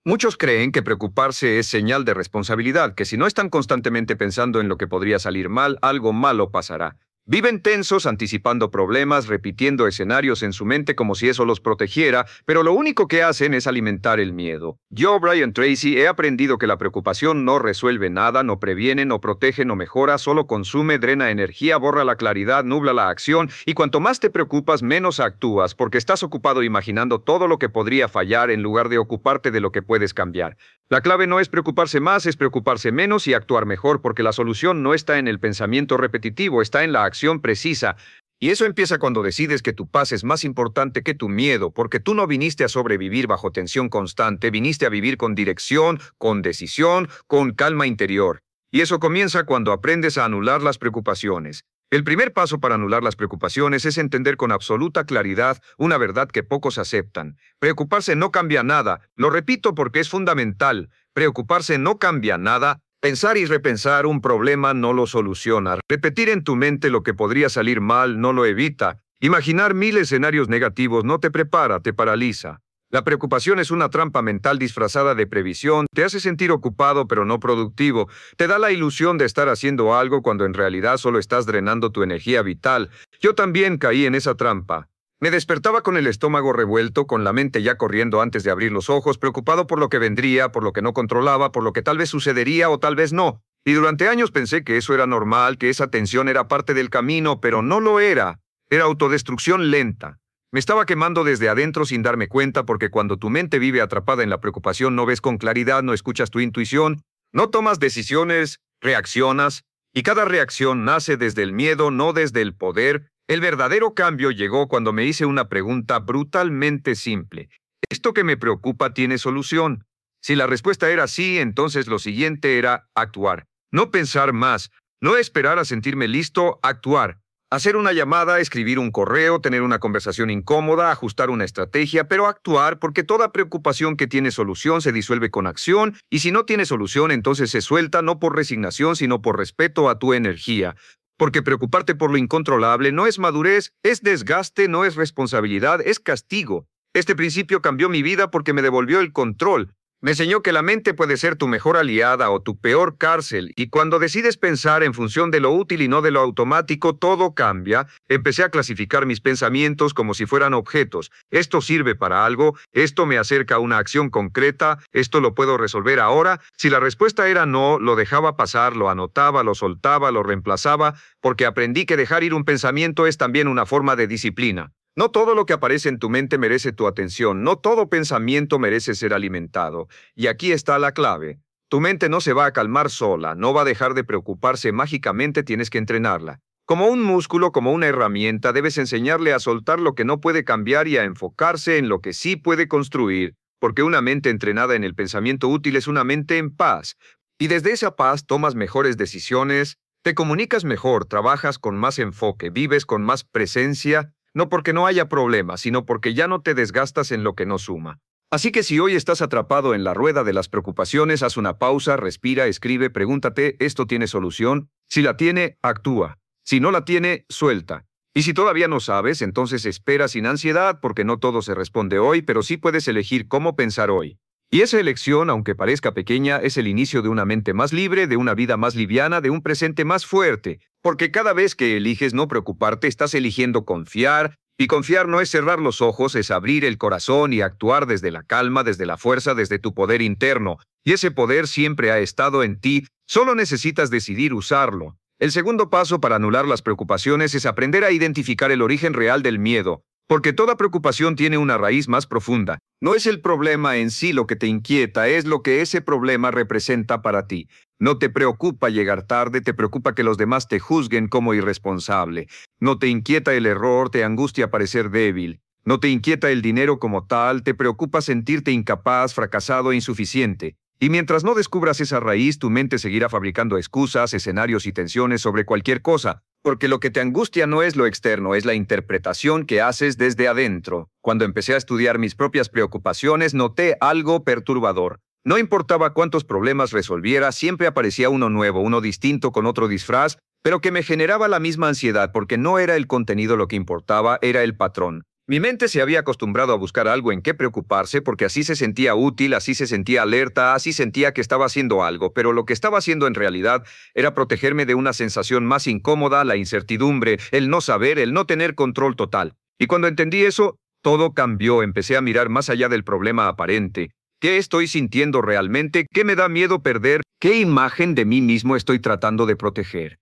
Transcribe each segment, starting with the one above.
Muchos creen que preocuparse es señal de responsabilidad, que si no están constantemente pensando en lo que podría salir mal, algo malo pasará. Viven tensos, anticipando problemas, repitiendo escenarios en su mente como si eso los protegiera, pero lo único que hacen es alimentar el miedo. Yo, Brian Tracy, he aprendido que la preocupación no resuelve nada, no previene, no protege, no mejora, solo consume, drena energía, borra la claridad, nubla la acción, y cuanto más te preocupas, menos actúas, porque estás ocupado imaginando todo lo que podría fallar en lugar de ocuparte de lo que puedes cambiar. La clave no es preocuparse más, es preocuparse menos y actuar mejor, porque la solución no está en el pensamiento repetitivo, está en la acción precisa. Y eso empieza cuando decides que tu paz es más importante que tu miedo, porque tú no viniste a sobrevivir bajo tensión constante, viniste a vivir con dirección, con decisión, con calma interior. Y eso comienza cuando aprendes a anular las preocupaciones. El primer paso para anular las preocupaciones es entender con absoluta claridad una verdad que pocos aceptan. Preocuparse no cambia nada. Lo repito porque es fundamental. Preocuparse no cambia nada. Pensar y repensar un problema no lo soluciona. Repetir en tu mente lo que podría salir mal no lo evita. Imaginar 1000 escenarios negativos no te prepara, te paraliza. La preocupación es una trampa mental disfrazada de previsión, te hace sentir ocupado pero no productivo, te da la ilusión de estar haciendo algo cuando en realidad solo estás drenando tu energía vital. Yo también caí en esa trampa. Me despertaba con el estómago revuelto, con la mente ya corriendo antes de abrir los ojos, preocupado por lo que vendría, por lo que no controlaba, por lo que tal vez sucedería o tal vez no. Y durante años pensé que eso era normal, que esa tensión era parte del camino, pero no lo era. Era autodestrucción lenta. Me estaba quemando desde adentro sin darme cuenta porque cuando tu mente vive atrapada en la preocupación no ves con claridad, no escuchas tu intuición, no tomas decisiones, reaccionas, y cada reacción nace desde el miedo, no desde el poder. El verdadero cambio llegó cuando me hice una pregunta brutalmente simple. ¿Esto que me preocupa tiene solución? Si la respuesta era sí, entonces lo siguiente era actuar. No pensar más, no esperar a sentirme listo, actuar. Hacer una llamada, escribir un correo, tener una conversación incómoda, ajustar una estrategia, pero actuar porque toda preocupación que tiene solución se disuelve con acción y si no tiene solución entonces se suelta no por resignación sino por respeto a tu energía. Porque preocuparte por lo incontrolable no es madurez, es desgaste, no es responsabilidad, es castigo. Este principio cambió mi vida porque me devolvió el control. Me enseñó que la mente puede ser tu mejor aliada o tu peor cárcel, y cuando decides pensar en función de lo útil y no de lo automático, todo cambia. Empecé a clasificar mis pensamientos como si fueran objetos. Esto sirve para algo, esto me acerca a una acción concreta, esto lo puedo resolver ahora. Si la respuesta era no, lo dejaba pasar, lo anotaba, lo soltaba, lo reemplazaba, porque aprendí que dejar ir un pensamiento es también una forma de disciplina. No todo lo que aparece en tu mente merece tu atención, no todo pensamiento merece ser alimentado. Y aquí está la clave. Tu mente no se va a calmar sola, no va a dejar de preocuparse mágicamente, tienes que entrenarla. Como un músculo, como una herramienta, debes enseñarle a soltar lo que no puede cambiar y a enfocarse en lo que sí puede construir, porque una mente entrenada en el pensamiento útil es una mente en paz. Y desde esa paz tomas mejores decisiones, te comunicas mejor, trabajas con más enfoque, vives con más presencia. No porque no haya problema, sino porque ya no te desgastas en lo que no suma. Así que si hoy estás atrapado en la rueda de las preocupaciones, haz una pausa, respira, escribe, pregúntate, ¿esto tiene solución? Si la tiene, actúa. Si no la tiene, suelta. Y si todavía no sabes, entonces espera sin ansiedad, porque no todo se responde hoy, pero sí puedes elegir cómo pensar hoy. Y esa elección, aunque parezca pequeña, es el inicio de una mente más libre, de una vida más liviana, de un presente más fuerte. Porque cada vez que eliges no preocuparte, estás eligiendo confiar, y confiar no es cerrar los ojos, es abrir el corazón y actuar desde la calma, desde la fuerza, desde tu poder interno. Y ese poder siempre ha estado en ti, solo necesitas decidir usarlo. El segundo paso para anular las preocupaciones es aprender a identificar el origen real del miedo. Porque toda preocupación tiene una raíz más profunda. No es el problema en sí lo que te inquieta, es lo que ese problema representa para ti. No te preocupa llegar tarde, te preocupa que los demás te juzguen como irresponsable. No te inquieta el error, te angustia parecer débil. No te inquieta el dinero como tal, te preocupa sentirte incapaz, fracasado e insuficiente. Y mientras no descubras esa raíz, tu mente seguirá fabricando excusas, escenarios y tensiones sobre cualquier cosa. Porque lo que te angustia no es lo externo, es la interpretación que haces desde adentro. Cuando empecé a estudiar mis propias preocupaciones, noté algo perturbador. No importaba cuántos problemas resolviera, siempre aparecía uno nuevo, uno distinto con otro disfraz, pero que me generaba la misma ansiedad porque no era el contenido lo que importaba, era el patrón. Mi mente se había acostumbrado a buscar algo en qué preocuparse porque así se sentía útil, así se sentía alerta, así sentía que estaba haciendo algo, pero lo que estaba haciendo en realidad era protegerme de una sensación más incómoda, la incertidumbre, el no saber, el no tener control total. Y cuando entendí eso, todo cambió, empecé a mirar más allá del problema aparente. ¿Qué estoy sintiendo realmente? ¿Qué me da miedo perder? ¿Qué imagen de mí mismo estoy tratando de proteger?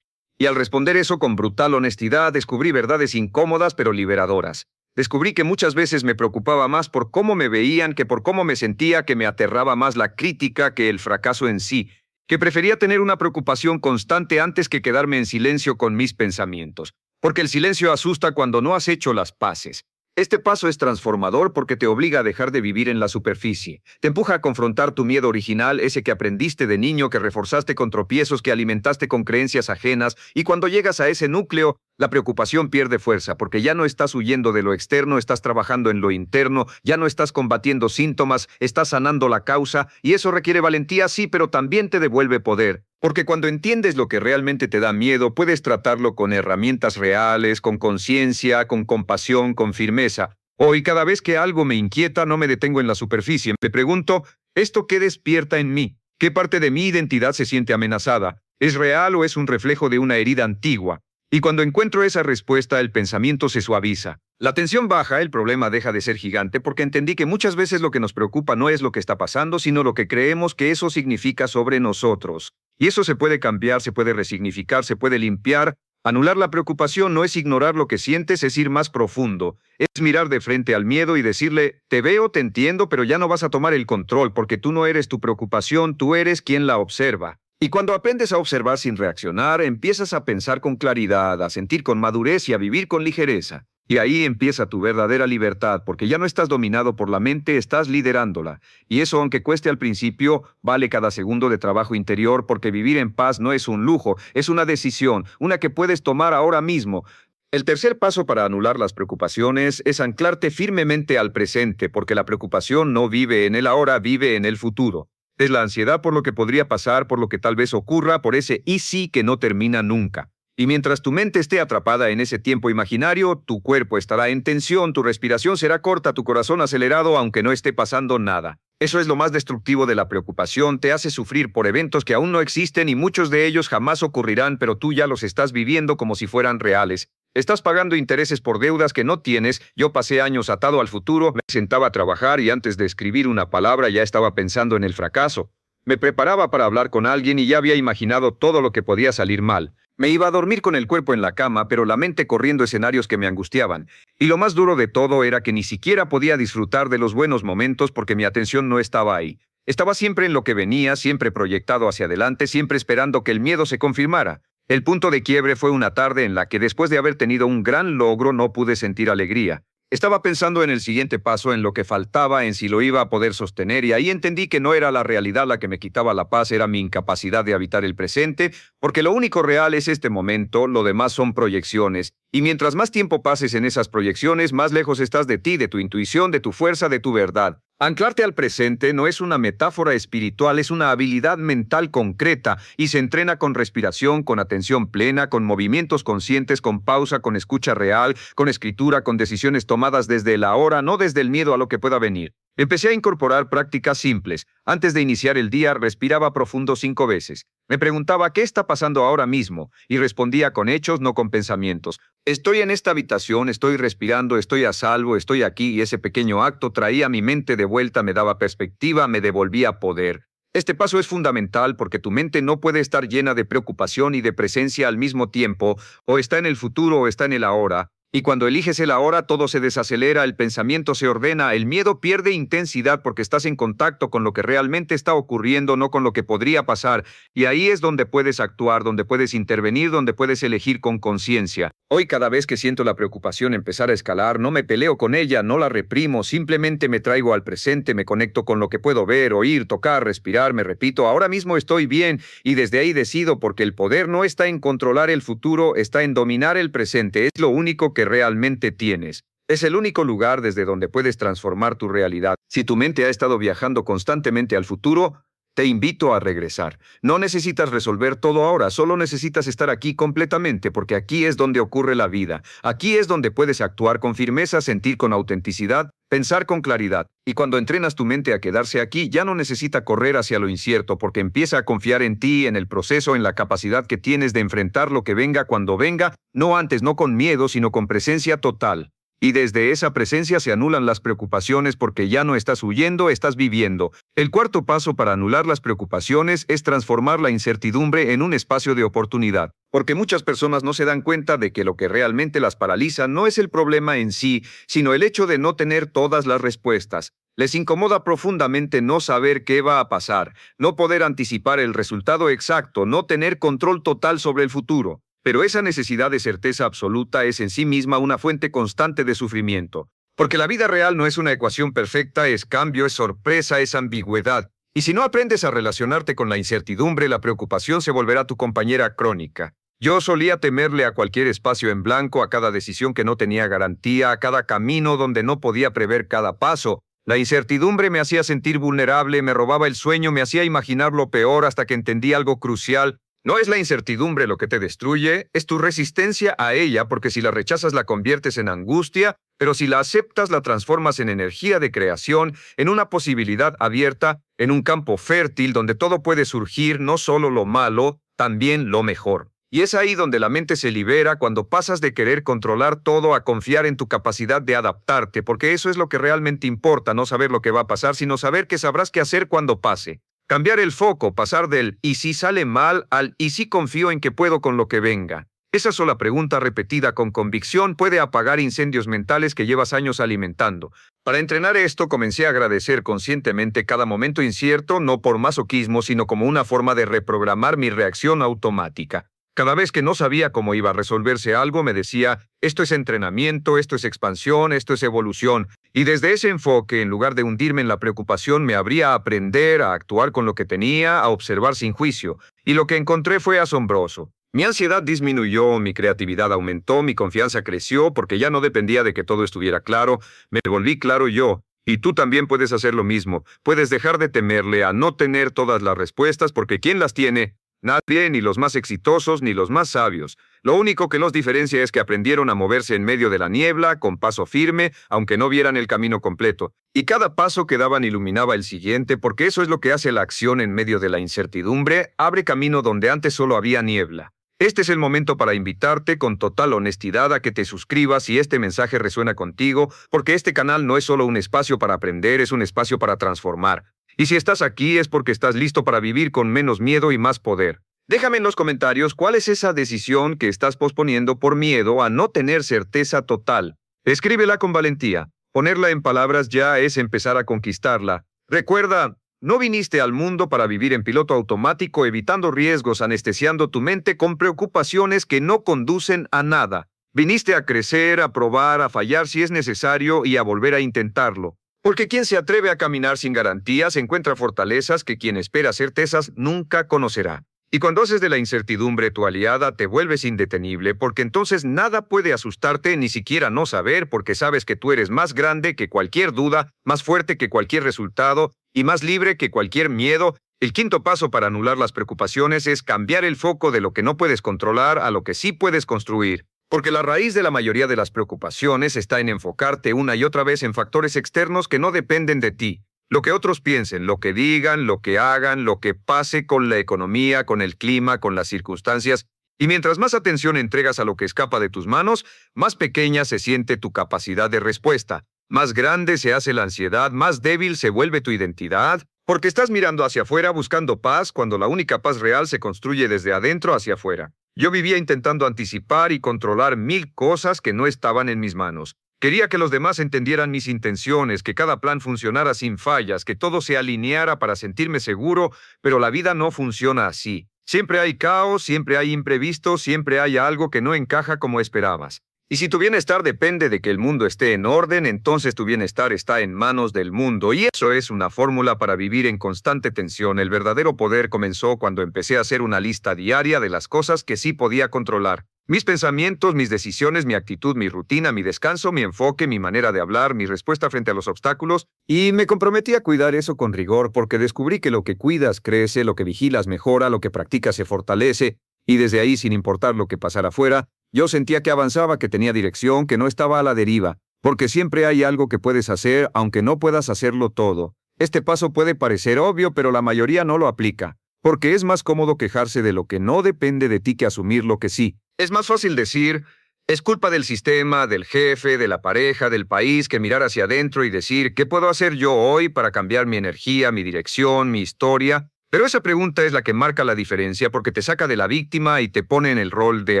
Y al responder eso con brutal honestidad, descubrí verdades incómodas pero liberadoras. Descubrí que muchas veces me preocupaba más por cómo me veían que por cómo me sentía, que me aterraba más la crítica que el fracaso en sí, que prefería tener una preocupación constante antes que quedarme en silencio con mis pensamientos, porque el silencio asusta cuando no has hecho las paces. Este paso es transformador porque te obliga a dejar de vivir en la superficie. Te empuja a confrontar tu miedo original, ese que aprendiste de niño, que reforzaste con tropiezos, que alimentaste con creencias ajenas, y cuando llegas a ese núcleo, la preocupación pierde fuerza, porque ya no estás huyendo de lo externo, estás trabajando en lo interno, ya no estás combatiendo síntomas, estás sanando la causa, y eso requiere valentía, sí, pero también te devuelve poder. Porque cuando entiendes lo que realmente te da miedo, puedes tratarlo con herramientas reales, con conciencia, con compasión, con firmeza. Hoy, cada vez que algo me inquieta, no me detengo en la superficie. Me pregunto, ¿esto qué despierta en mí? ¿Qué parte de mi identidad se siente amenazada? ¿Es real o es un reflejo de una herida antigua? Y cuando encuentro esa respuesta, el pensamiento se suaviza. La tensión baja, el problema deja de ser gigante porque entendí que muchas veces lo que nos preocupa no es lo que está pasando, sino lo que creemos que eso significa sobre nosotros. Y eso se puede cambiar, se puede resignificar, se puede limpiar. Anular la preocupación no es ignorar lo que sientes, es ir más profundo. Es mirar de frente al miedo y decirle, te veo, te entiendo, pero ya no vas a tomar el control porque tú no eres tu preocupación, tú eres quien la observa. Y cuando aprendes a observar sin reaccionar, empiezas a pensar con claridad, a sentir con madurez y a vivir con ligereza. Y ahí empieza tu verdadera libertad, porque ya no estás dominado por la mente, estás liderándola. Y eso, aunque cueste al principio, vale cada segundo de trabajo interior, porque vivir en paz no es un lujo, es una decisión, una que puedes tomar ahora mismo. El tercer paso para anular las preocupaciones es anclarte firmemente al presente, porque la preocupación no vive en el ahora, vive en el futuro. Es la ansiedad por lo que podría pasar, por lo que tal vez ocurra, por ese y sí que no termina nunca. Y mientras tu mente esté atrapada en ese tiempo imaginario, tu cuerpo estará en tensión, tu respiración será corta, tu corazón acelerado, aunque no esté pasando nada. Eso es lo más destructivo de la preocupación, te hace sufrir por eventos que aún no existen y muchos de ellos jamás ocurrirán, pero tú ya los estás viviendo como si fueran reales. Estás pagando intereses por deudas que no tienes. Yo pasé años atado al futuro, me sentaba a trabajar y antes de escribir una palabra ya estaba pensando en el fracaso. Me preparaba para hablar con alguien y ya había imaginado todo lo que podía salir mal. Me iba a dormir con el cuerpo en la cama, pero la mente corriendo escenarios que me angustiaban. Y lo más duro de todo era que ni siquiera podía disfrutar de los buenos momentos porque mi atención no estaba ahí. Estaba siempre en lo que venía, siempre proyectado hacia adelante, siempre esperando que el miedo se confirmara. El punto de quiebre fue una tarde en la que después de haber tenido un gran logro no pude sentir alegría. Estaba pensando en el siguiente paso, en lo que faltaba, en si lo iba a poder sostener, y ahí entendí que no era la realidad la que me quitaba la paz, era mi incapacidad de habitar el presente, porque lo único real es este momento, lo demás son proyecciones. Y mientras más tiempo pases en esas proyecciones, más lejos estás de ti, de tu intuición, de tu fuerza, de tu verdad. Anclarte al presente no es una metáfora espiritual, es una habilidad mental concreta y se entrena con respiración, con atención plena, con movimientos conscientes, con pausa, con escucha real, con escritura, con decisiones tomadas desde el ahora, no desde el miedo a lo que pueda venir. Empecé a incorporar prácticas simples. Antes de iniciar el día, respiraba profundo 5 veces. Me preguntaba qué está pasando ahora mismo y respondía con hechos, no con pensamientos. Estoy en esta habitación, estoy respirando, estoy a salvo, estoy aquí y ese pequeño acto traía mi mente de vuelta, me daba perspectiva, me devolvía poder. Este paso es fundamental porque tu mente no puede estar llena de preocupación y de presencia al mismo tiempo, o está en el futuro o está en el ahora. Y cuando eliges el ahora, todo se desacelera, el pensamiento se ordena, el miedo pierde intensidad porque estás en contacto con lo que realmente está ocurriendo, no con lo que podría pasar. Y ahí es donde puedes actuar, donde puedes intervenir, donde puedes elegir con conciencia. Hoy, cada vez que siento la preocupación empezar a escalar, no me peleo con ella, no la reprimo, simplemente me traigo al presente, me conecto con lo que puedo ver, oír, tocar, respirar, me repito, ahora mismo estoy bien, y desde ahí decido porque el poder no está en controlar el futuro, está en dominar el presente, es lo único que realmente tienes. Es el único lugar desde donde puedes transformar tu realidad. Si tu mente ha estado viajando constantemente al futuro, Te invito a regresar. No necesitas resolver todo ahora, solo necesitas estar aquí completamente, porque aquí es donde ocurre la vida. Aquí es donde puedes actuar con firmeza, sentir con autenticidad, pensar con claridad. Y cuando entrenas tu mente a quedarse aquí, ya no necesita correr hacia lo incierto, porque empieza a confiar en ti, en el proceso, en la capacidad que tienes de enfrentar lo que venga cuando venga, no antes, no con miedo, sino con presencia total. Y desde esa presencia se anulan las preocupaciones porque ya no estás huyendo, estás viviendo. El cuarto paso para anular las preocupaciones es transformar la incertidumbre en un espacio de oportunidad. Porque muchas personas no se dan cuenta de que lo que realmente las paraliza no es el problema en sí, sino el hecho de no tener todas las respuestas. Les incomoda profundamente no saber qué va a pasar, no poder anticipar el resultado exacto, no tener control total sobre el futuro. Pero esa necesidad de certeza absoluta es en sí misma una fuente constante de sufrimiento. Porque la vida real no es una ecuación perfecta, es cambio, es sorpresa, es ambigüedad. Y si no aprendes a relacionarte con la incertidumbre, la preocupación se volverá tu compañera crónica. Yo solía temerle a cualquier espacio en blanco, a cada decisión que no tenía garantía, a cada camino donde no podía prever cada paso. La incertidumbre me hacía sentir vulnerable, me robaba el sueño, me hacía imaginar lo peor hasta que entendí algo crucial. No es la incertidumbre lo que te destruye, es tu resistencia a ella, porque si la rechazas la conviertes en angustia, pero si la aceptas la transformas en energía de creación, en una posibilidad abierta, en un campo fértil donde todo puede surgir, no solo lo malo, también lo mejor. Y es ahí donde la mente se libera cuando pasas de querer controlar todo a confiar en tu capacidad de adaptarte, porque eso es lo que realmente importa, no saber lo que va a pasar, sino saber que sabrás qué hacer cuando pase. Cambiar el foco, pasar del «y si sale mal» al «y si confío en que puedo con lo que venga». Esa sola pregunta repetida con convicción puede apagar incendios mentales que llevas años alimentando. Para entrenar esto, comencé a agradecer conscientemente cada momento incierto, no por masoquismo, sino como una forma de reprogramar mi reacción automática. Cada vez que no sabía cómo iba a resolverse algo, me decía, esto es entrenamiento, esto es expansión, esto es evolución. Y desde ese enfoque, en lugar de hundirme en la preocupación, me abría a aprender, a actuar con lo que tenía, a observar sin juicio. Y lo que encontré fue asombroso. Mi ansiedad disminuyó, mi creatividad aumentó, mi confianza creció, porque ya no dependía de que todo estuviera claro, me volví claro yo. Y tú también puedes hacer lo mismo. Puedes dejar de temerle a no tener todas las respuestas, porque ¿quién las tiene? Nadie, ni los más exitosos, ni los más sabios. Lo único que los diferencia es que aprendieron a moverse en medio de la niebla, con paso firme, aunque no vieran el camino completo. Y cada paso que daban iluminaba el siguiente, porque eso es lo que hace la acción en medio de la incertidumbre, abre camino donde antes solo había niebla. Este es el momento para invitarte con total honestidad a que te suscribas si este mensaje resuena contigo, porque este canal no es solo un espacio para aprender, es un espacio para transformar. Y si estás aquí es porque estás listo para vivir con menos miedo y más poder. Déjame en los comentarios cuál es esa decisión que estás posponiendo por miedo a no tener certeza total. Escríbela con valentía. Ponerla en palabras ya es empezar a conquistarla. Recuerda, no viniste al mundo para vivir en piloto automático evitando riesgos, anestesiando tu mente con preocupaciones que no conducen a nada. Viniste a crecer, a probar, a fallar si es necesario y a volver a intentarlo. Porque quien se atreve a caminar sin garantías encuentra fortalezas que quien espera certezas nunca conocerá. Y cuando haces de la incertidumbre tu aliada, te vuelves indetenible, porque entonces nada puede asustarte, ni siquiera no saber, porque sabes que tú eres más grande que cualquier duda, más fuerte que cualquier resultado, y más libre que cualquier miedo. El quinto paso para anular las preocupaciones es cambiar el foco de lo que no puedes controlar a lo que sí puedes construir. Porque la raíz de la mayoría de las preocupaciones está en enfocarte una y otra vez en factores externos que no dependen de ti. Lo que otros piensen, lo que digan, lo que hagan, lo que pase con la economía, con el clima, con las circunstancias. Y mientras más atención entregas a lo que escapa de tus manos, más pequeña se siente tu capacidad de respuesta. Más grande se hace la ansiedad, más débil se vuelve tu identidad. Porque estás mirando hacia afuera buscando paz cuando la única paz real se construye desde adentro hacia afuera. Yo vivía intentando anticipar y controlar 1000 cosas que no estaban en mis manos. Quería que los demás entendieran mis intenciones, que cada plan funcionara sin fallas, que todo se alineara para sentirme seguro, pero la vida no funciona así. Siempre hay caos, siempre hay imprevistos, siempre hay algo que no encaja como esperabas. Y si tu bienestar depende de que el mundo esté en orden, entonces tu bienestar está en manos del mundo. Y eso es una fórmula para vivir en constante tensión. El verdadero poder comenzó cuando empecé a hacer una lista diaria de las cosas que sí podía controlar. Mis pensamientos, mis decisiones, mi actitud, mi rutina, mi descanso, mi enfoque, mi manera de hablar, mi respuesta frente a los obstáculos, y me comprometí a cuidar eso con rigor porque descubrí que lo que cuidas crece, lo que vigilas mejora, lo que practicas se fortalece, y desde ahí, sin importar lo que pasara afuera, yo sentía que avanzaba, que tenía dirección, que no estaba a la deriva, porque siempre hay algo que puedes hacer, aunque no puedas hacerlo todo. Este paso puede parecer obvio, pero la mayoría no lo aplica, porque es más cómodo quejarse de lo que no depende de ti que asumir lo que sí. Es más fácil decir, es culpa del sistema, del jefe, de la pareja, del país, que mirar hacia adentro y decir, ¿qué puedo hacer yo hoy para cambiar mi energía, mi dirección, mi historia? Pero esa pregunta es la que marca la diferencia porque te saca de la víctima y te pone en el rol de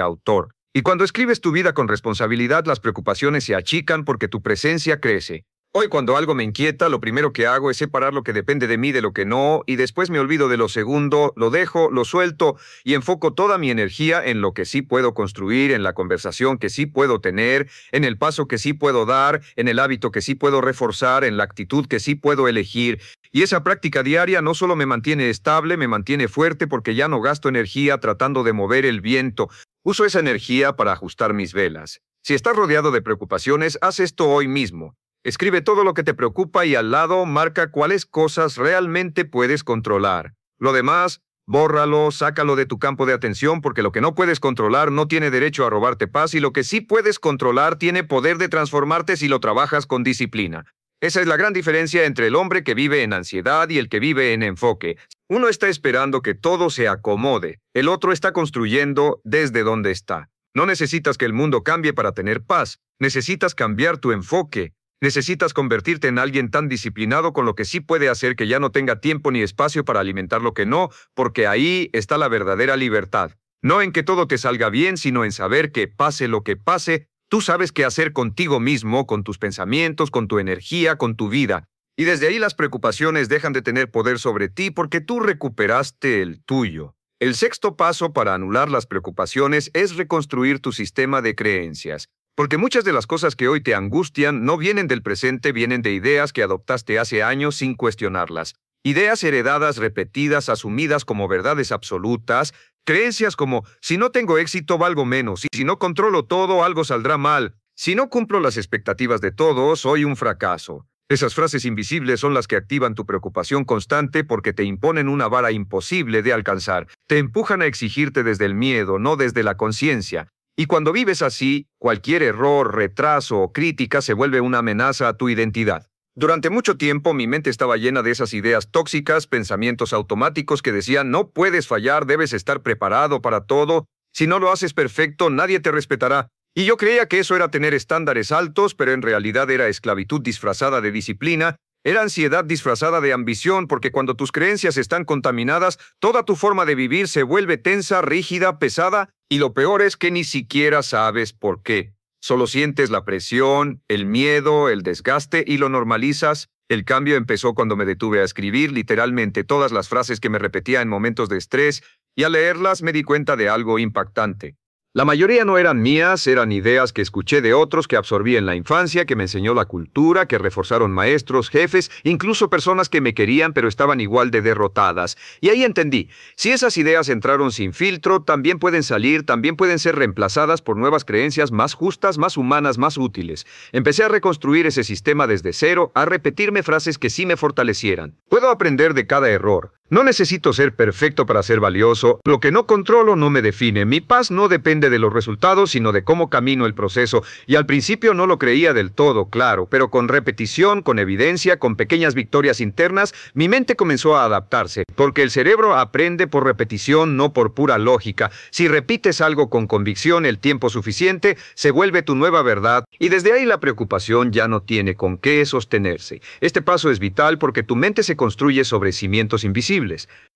autor. Y cuando escribes tu vida con responsabilidad, las preocupaciones se achican porque tu presencia crece. Hoy, cuando algo me inquieta, lo primero que hago es separar lo que depende de mí de lo que no, y después me olvido de lo segundo, lo dejo, lo suelto, y enfoco toda mi energía en lo que sí puedo construir, en la conversación que sí puedo tener, en el paso que sí puedo dar, en el hábito que sí puedo reforzar, en la actitud que sí puedo elegir. Y esa práctica diaria no solo me mantiene estable, me mantiene fuerte porque ya no gasto energía tratando de mover el viento. Uso esa energía para ajustar mis velas. Si estás rodeado de preocupaciones, haz esto hoy mismo. Escribe todo lo que te preocupa y al lado marca cuáles cosas realmente puedes controlar. Lo demás, bórralo, sácalo de tu campo de atención porque lo que no puedes controlar no tiene derecho a robarte paz y lo que sí puedes controlar tiene poder de transformarte si lo trabajas con disciplina. Esa es la gran diferencia entre el hombre que vive en ansiedad y el que vive en enfoque. Uno está esperando que todo se acomode, el otro está construyendo desde donde está. No necesitas que el mundo cambie para tener paz, necesitas cambiar tu enfoque. Necesitas convertirte en alguien tan disciplinado con lo que sí puede hacer que ya no tenga tiempo ni espacio para alimentar lo que no, porque ahí está la verdadera libertad. No en que todo te salga bien, sino en saber que pase lo que pase, tú sabes qué hacer contigo mismo, con tus pensamientos, con tu energía, con tu vida. Y desde ahí las preocupaciones dejan de tener poder sobre ti porque tú recuperaste el tuyo. El sexto paso para anular las preocupaciones es reconstruir tu sistema de creencias. Porque muchas de las cosas que hoy te angustian no vienen del presente, vienen de ideas que adoptaste hace años sin cuestionarlas. Ideas heredadas, repetidas, asumidas como verdades absolutas, creencias como, si no tengo éxito valgo menos, y si no controlo todo algo saldrá mal, si no cumplo las expectativas de todos soy un fracaso. Esas frases invisibles son las que activan tu preocupación constante porque te imponen una vara imposible de alcanzar. Te empujan a exigirte desde el miedo, no desde la conciencia. Y cuando vives así, cualquier error, retraso o crítica se vuelve una amenaza a tu identidad. Durante mucho tiempo mi mente estaba llena de esas ideas tóxicas, pensamientos automáticos que decían no puedes fallar, debes estar preparado para todo, si no lo haces perfecto nadie te respetará. Y yo creía que eso era tener estándares altos, pero en realidad era esclavitud disfrazada de disciplina, era ansiedad disfrazada de ambición porque cuando tus creencias están contaminadas, toda tu forma de vivir se vuelve tensa, rígida, pesada, y lo peor es que ni siquiera sabes por qué. Solo sientes la presión, el miedo, el desgaste y lo normalizas. El cambio empezó cuando me detuve a escribir literalmente todas las frases que me repetía en momentos de estrés, y al leerlas me di cuenta de algo impactante. La mayoría no eran mías, eran ideas que escuché de otros, que absorbí en la infancia, que me enseñó la cultura, que reforzaron maestros, jefes, incluso personas que me querían pero estaban igual de derrotadas. Y ahí entendí, si esas ideas entraron sin filtro, también pueden salir, también pueden ser reemplazadas por nuevas creencias más justas, más humanas, más útiles. Empecé a reconstruir ese sistema desde cero, a repetirme frases que sí me fortalecieran. Puedo aprender de cada error. No necesito ser perfecto para ser valioso. Lo que no controlo no me define. Mi paz no depende de los resultados, sino de cómo camino el proceso. Y al principio no lo creía del todo, claro, pero con repetición, con evidencia, con pequeñas victorias internas, mi mente comenzó a adaptarse. Porque el cerebro aprende por repetición, no por pura lógica. Si repites algo con convicción el tiempo suficiente, se vuelve tu nueva verdad. Y desde ahí la preocupación ya no tiene con qué sostenerse. Este paso es vital porque tu mente se construye sobre cimientos invisibles.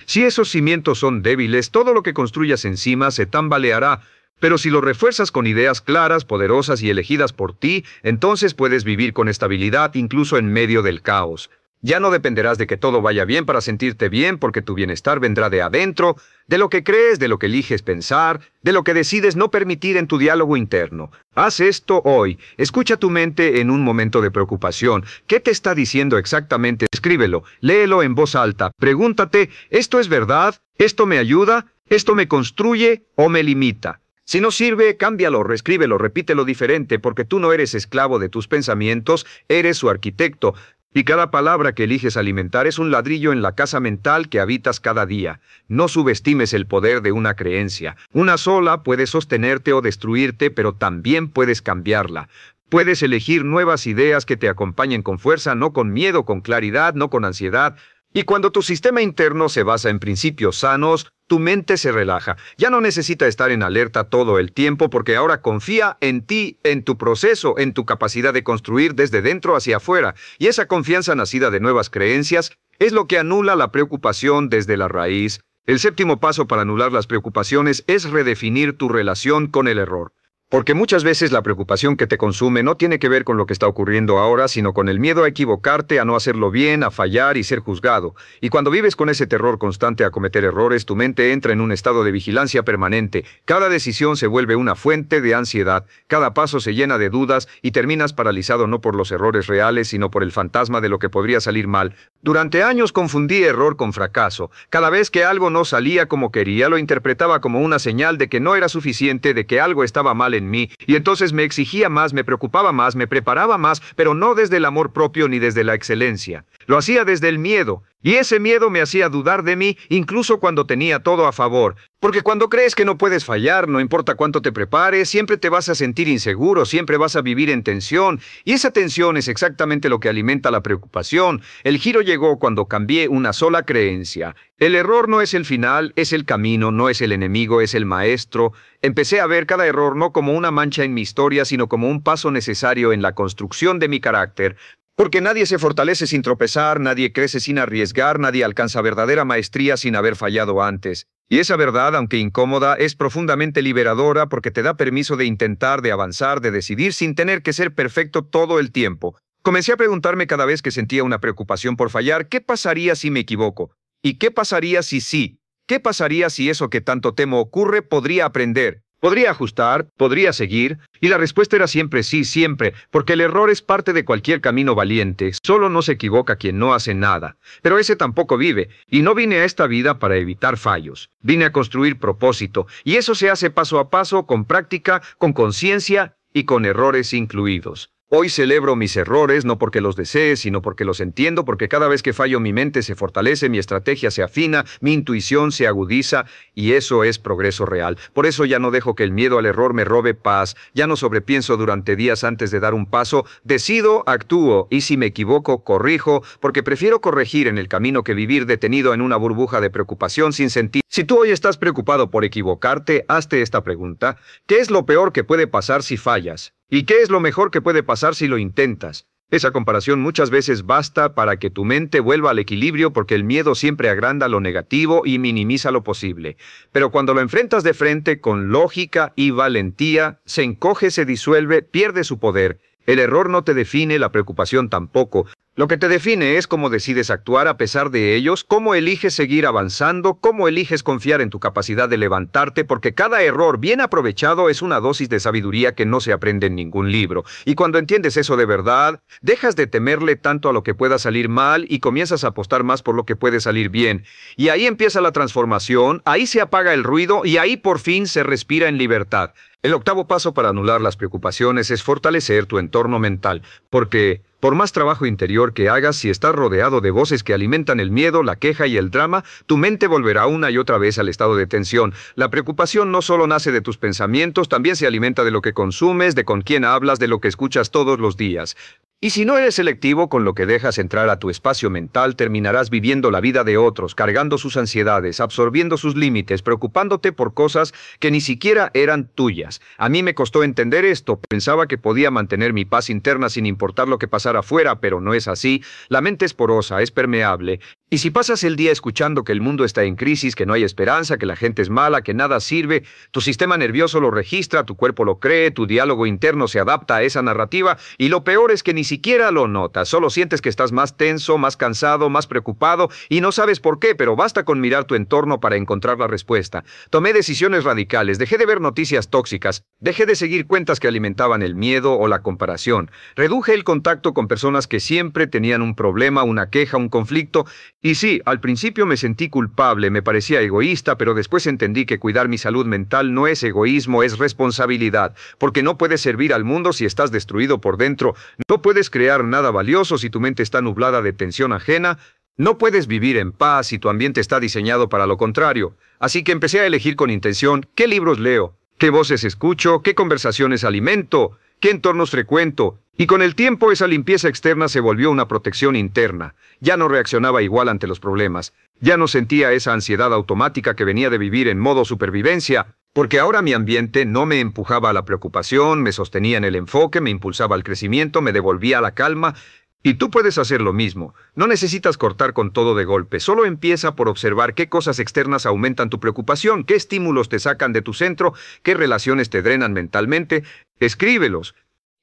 Si esos cimientos son débiles, todo lo que construyas encima se tambaleará. Pero si lo refuerzas con ideas claras, poderosas y elegidas por ti, entonces puedes vivir con estabilidad incluso en medio del caos. Ya no dependerás de que todo vaya bien para sentirte bien, porque tu bienestar vendrá de adentro, de lo que crees, de lo que eliges pensar, de lo que decides no permitir en tu diálogo interno. Haz esto hoy. Escucha tu mente en un momento de preocupación. ¿Qué te está diciendo exactamente? Escríbelo, léelo en voz alta. Pregúntate, ¿esto es verdad? ¿Esto me ayuda? ¿Esto me construye o me limita? Si no sirve, cámbialo, reescríbelo, repítelo diferente, porque tú no eres esclavo de tus pensamientos, eres su arquitecto. Y cada palabra que eliges alimentar es un ladrillo en la casa mental que habitas cada día. No subestimes el poder de una creencia. Una sola puede sostenerte o destruirte, pero también puedes cambiarla. Puedes elegir nuevas ideas que te acompañen con fuerza, no con miedo, con claridad, no con ansiedad. Y cuando tu sistema interno se basa en principios sanos, tu mente se relaja. Ya no necesita estar en alerta todo el tiempo porque ahora confía en ti, en tu proceso, en tu capacidad de construir desde dentro hacia afuera. Y esa confianza nacida de nuevas creencias es lo que anula la preocupación desde la raíz. El séptimo paso para anular las preocupaciones es redefinir tu relación con el error. Porque muchas veces la preocupación que te consume no tiene que ver con lo que está ocurriendo ahora, sino con el miedo a equivocarte, a no hacerlo bien, a fallar y ser juzgado. Y cuando vives con ese terror constante a cometer errores, tu mente entra en un estado de vigilancia permanente. Cada decisión se vuelve una fuente de ansiedad, cada paso se llena de dudas y terminas paralizado no por los errores reales, sino por el fantasma de lo que podría salir mal. Durante años confundí error con fracaso. Cada vez que algo no salía como quería, lo interpretaba como una señal de que no era suficiente, de que algo estaba mal en mí, y entonces me exigía más, me preocupaba más, me preparaba más, pero no desde el amor propio ni desde la excelencia. Lo hacía desde el miedo, y ese miedo me hacía dudar de mí, incluso cuando tenía todo a favor. Porque cuando crees que no puedes fallar, no importa cuánto te prepares, siempre te vas a sentir inseguro, siempre vas a vivir en tensión, y esa tensión es exactamente lo que alimenta la preocupación. El giro llegó cuando cambié una sola creencia. El error no es el final, es el camino, no es el enemigo, es el maestro. Empecé a ver cada error no como una mancha en mi historia, sino como un paso necesario en la construcción de mi carácter. Porque nadie se fortalece sin tropezar, nadie crece sin arriesgar, nadie alcanza verdadera maestría sin haber fallado antes. Y esa verdad, aunque incómoda, es profundamente liberadora porque te da permiso de intentar, de avanzar, de decidir sin tener que ser perfecto todo el tiempo. Comencé a preguntarme cada vez que sentía una preocupación por fallar, ¿qué pasaría si me equivoco? ¿Y qué pasaría si sí? ¿Qué pasaría si eso que tanto temo ocurre? Podría aprender. Podría ajustar, podría seguir, y la respuesta era siempre sí, siempre, porque el error es parte de cualquier camino valiente, solo no se equivoca quien no hace nada. Pero ese tampoco vive, y no vine a esta vida para evitar fallos, vine a construir propósito, y eso se hace paso a paso, con práctica, con conciencia y con errores incluidos. Hoy celebro mis errores, no porque los desee, sino porque los entiendo, porque cada vez que fallo mi mente se fortalece, mi estrategia se afina, mi intuición se agudiza, y eso es progreso real. Por eso ya no dejo que el miedo al error me robe paz, ya no sobrepienso durante días antes de dar un paso, decido, actúo, y si me equivoco, corrijo, porque prefiero corregir en el camino que vivir detenido en una burbuja de preocupación sin sentido. Si tú hoy estás preocupado por equivocarte, hazte esta pregunta: ¿qué es lo peor que puede pasar si fallas? ¿Y qué es lo mejor que puede pasar si lo intentas? Esa comparación muchas veces basta para que tu mente vuelva al equilibrio porque el miedo siempre agranda lo negativo y minimiza lo posible. Pero cuando lo enfrentas de frente con lógica y valentía, se encoge, se disuelve, pierde su poder. El error no te define, la preocupación tampoco. Lo que te define es cómo decides actuar a pesar de ellos, cómo eliges seguir avanzando, cómo eliges confiar en tu capacidad de levantarte, porque cada error bien aprovechado es una dosis de sabiduría que no se aprende en ningún libro. Y cuando entiendes eso de verdad, dejas de temerle tanto a lo que pueda salir mal y comienzas a apostar más por lo que puede salir bien. Y ahí empieza la transformación, ahí se apaga el ruido y ahí por fin se respira en libertad. El octavo paso para anular las preocupaciones es fortalecer tu entorno mental, porque por más trabajo interior que hagas, si estás rodeado de voces que alimentan el miedo, la queja y el drama, tu mente volverá una y otra vez al estado de tensión. La preocupación no solo nace de tus pensamientos, también se alimenta de lo que consumes, de con quién hablas, de lo que escuchas todos los días. Y si no eres selectivo con lo que dejas entrar a tu espacio mental, terminarás viviendo la vida de otros, cargando sus ansiedades, absorbiendo sus límites, preocupándote por cosas que ni siquiera eran tuyas. A mí me costó entender esto, pensaba que podía mantener mi paz interna sin importar lo que pasara afuera, pero no es así. La mente es porosa, es permeable. Y si pasas el día escuchando que el mundo está en crisis, que no hay esperanza, que la gente es mala, que nada sirve, tu sistema nervioso lo registra, tu cuerpo lo cree, tu diálogo interno se adapta a esa narrativa, y lo peor es que ni siquiera siquiera lo notas, solo sientes que estás más tenso, más cansado, más preocupado y no sabes por qué, pero basta con mirar tu entorno para encontrar la respuesta. Tomé decisiones radicales, dejé de ver noticias tóxicas, dejé de seguir cuentas que alimentaban el miedo o la comparación, reduje el contacto con personas que siempre tenían un problema, una queja, un conflicto, y sí, al principio me sentí culpable, me parecía egoísta, pero después entendí que cuidar mi salud mental no es egoísmo, es responsabilidad, porque no puedes servir al mundo si estás destruido por dentro, no puedes crear nada valioso si tu mente está nublada de tensión ajena, no puedes vivir en paz si tu ambiente está diseñado para lo contrario. Así que empecé a elegir con intención qué libros leo, qué voces escucho, qué conversaciones alimento, qué entornos frecuento, y con el tiempo esa limpieza externa se volvió una protección interna. Ya no reaccionaba igual ante los problemas, ya no sentía esa ansiedad automática que venía de vivir en modo supervivencia, porque ahora mi ambiente no me empujaba a la preocupación, me sostenía en el enfoque, me impulsaba al crecimiento, me devolvía a la calma. Y tú puedes hacer lo mismo. No necesitas cortar con todo de golpe. Solo empieza por observar qué cosas externas aumentan tu preocupación, qué estímulos te sacan de tu centro, qué relaciones te drenan mentalmente. Escríbelos.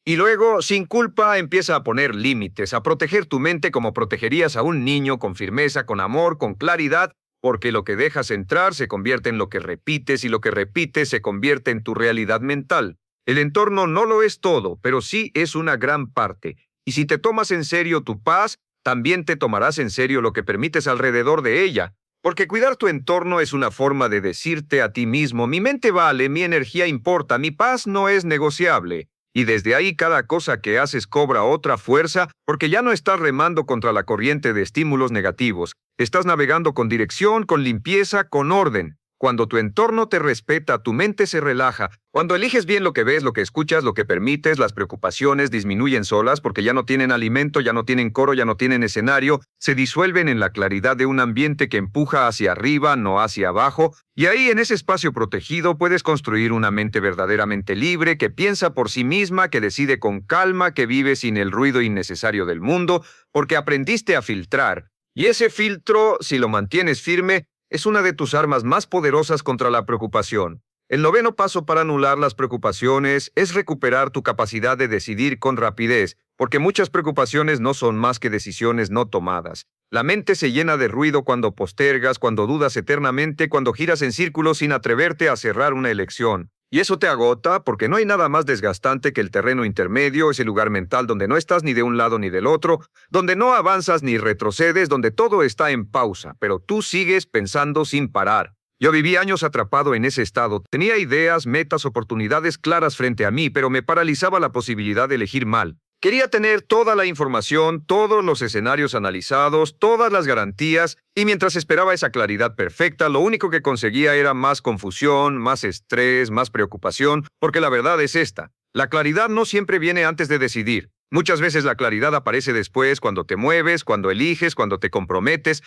Y luego, sin culpa, empieza a poner límites, a proteger tu mente como protegerías a un niño, con firmeza, con amor, con claridad, porque lo que dejas entrar se convierte en lo que repites y lo que repites se convierte en tu realidad mental. El entorno no lo es todo, pero sí es una gran parte. Y si te tomas en serio tu paz, también te tomarás en serio lo que permites alrededor de ella. Porque cuidar tu entorno es una forma de decirte a ti mismo, mi mente vale, mi energía importa, mi paz no es negociable. Y desde ahí cada cosa que haces cobra otra fuerza porque ya no estás remando contra la corriente de estímulos negativos. Estás navegando con dirección, con limpieza, con orden. Cuando tu entorno te respeta, tu mente se relaja. Cuando eliges bien lo que ves, lo que escuchas, lo que permites, las preocupaciones disminuyen solas porque ya no tienen alimento, ya no tienen coro, ya no tienen escenario, se disuelven en la claridad de un ambiente que empuja hacia arriba, no hacia abajo, y ahí en ese espacio protegido puedes construir una mente verdaderamente libre, que piensa por sí misma, que decide con calma, que vive sin el ruido innecesario del mundo, porque aprendiste a filtrar. Y ese filtro, si lo mantienes firme, es una de tus armas más poderosas contra la preocupación. El noveno paso para anular las preocupaciones es recuperar tu capacidad de decidir con rapidez, porque muchas preocupaciones no son más que decisiones no tomadas. La mente se llena de ruido cuando postergas, cuando dudas eternamente, cuando giras en círculos sin atreverte a cerrar una elección. Y eso te agota porque no hay nada más desgastante que el terreno intermedio, ese lugar mental donde no estás ni de un lado ni del otro, donde no avanzas ni retrocedes, donde todo está en pausa, pero tú sigues pensando sin parar. Yo viví años atrapado en ese estado, tenía ideas, metas, oportunidades claras frente a mí, pero me paralizaba la posibilidad de elegir mal. Quería tener toda la información, todos los escenarios analizados, todas las garantías, y mientras esperaba esa claridad perfecta, lo único que conseguía era más confusión, más estrés, más preocupación, porque la verdad es esta. La claridad no siempre viene antes de decidir. Muchas veces la claridad aparece después, cuando te mueves, cuando eliges, cuando te comprometes.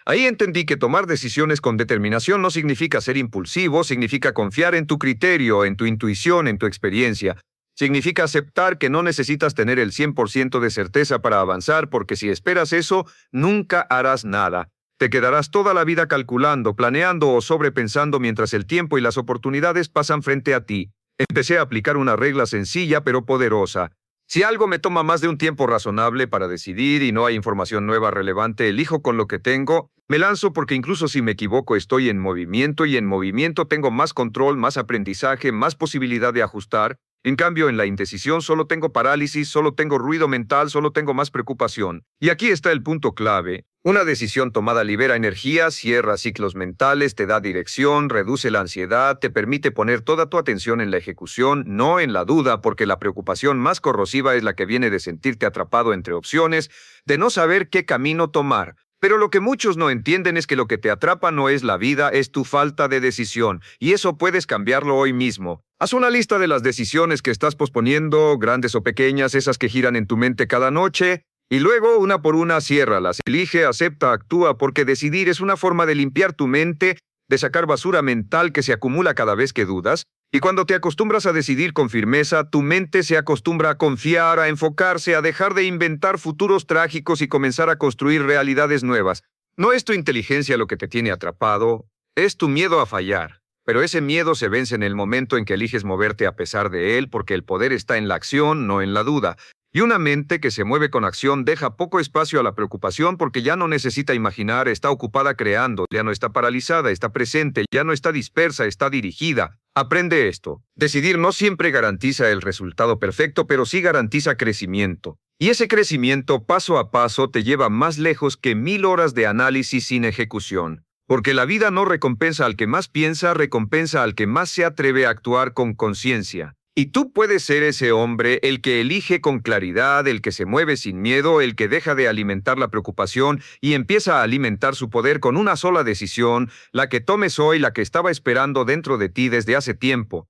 Ahí entendí que tomar decisiones con determinación no significa ser impulsivo, significa confiar en tu criterio, en tu intuición, en tu experiencia. Significa aceptar que no necesitas tener el 100% de certeza para avanzar, porque si esperas eso, nunca harás nada. Te quedarás toda la vida calculando, planeando o sobrepensando mientras el tiempo y las oportunidades pasan frente a ti. Empecé a aplicar una regla sencilla pero poderosa. Si algo me toma más de un tiempo razonable para decidir y no hay información nueva relevante, elijo con lo que tengo, me lanzo porque incluso si me equivoco estoy en movimiento y en movimiento tengo más control, más aprendizaje, más posibilidad de ajustar. En cambio, en la indecisión solo tengo parálisis, solo tengo ruido mental, solo tengo más preocupación. Y aquí está el punto clave. Una decisión tomada libera energía, cierra ciclos mentales, te da dirección, reduce la ansiedad, te permite poner toda tu atención en la ejecución, no en la duda, porque la preocupación más corrosiva es la que viene de sentirte atrapado entre opciones, de no saber qué camino tomar. Pero lo que muchos no entienden es que lo que te atrapa no es la vida, es tu falta de decisión, y eso puedes cambiarlo hoy mismo. Haz una lista de las decisiones que estás posponiendo, grandes o pequeñas, esas que giran en tu mente cada noche, y luego, una por una, ciérralas. Elige, acepta, actúa, porque decidir es una forma de limpiar tu mente, de sacar basura mental que se acumula cada vez que dudas, y cuando te acostumbras a decidir con firmeza, tu mente se acostumbra a confiar, a enfocarse, a dejar de inventar futuros trágicos y comenzar a construir realidades nuevas. No es tu inteligencia lo que te tiene atrapado, es tu miedo a fallar. Pero ese miedo se vence en el momento en que eliges moverte a pesar de él, porque el poder está en la acción, no en la duda. Y una mente que se mueve con acción deja poco espacio a la preocupación porque ya no necesita imaginar, está ocupada creando, ya no está paralizada, está presente, ya no está dispersa, está dirigida. Aprende esto. Decidir no siempre garantiza el resultado perfecto, pero sí garantiza crecimiento. Y ese crecimiento paso a paso te lleva más lejos que 1000 horas de análisis sin ejecución. Porque la vida no recompensa al que más piensa, recompensa al que más se atreve a actuar con conciencia. Y tú puedes ser ese hombre, el que elige con claridad, el que se mueve sin miedo, el que deja de alimentar la preocupación y empieza a alimentar su poder con una sola decisión, la que tomes hoy, la que estaba esperando dentro de ti desde hace tiempo.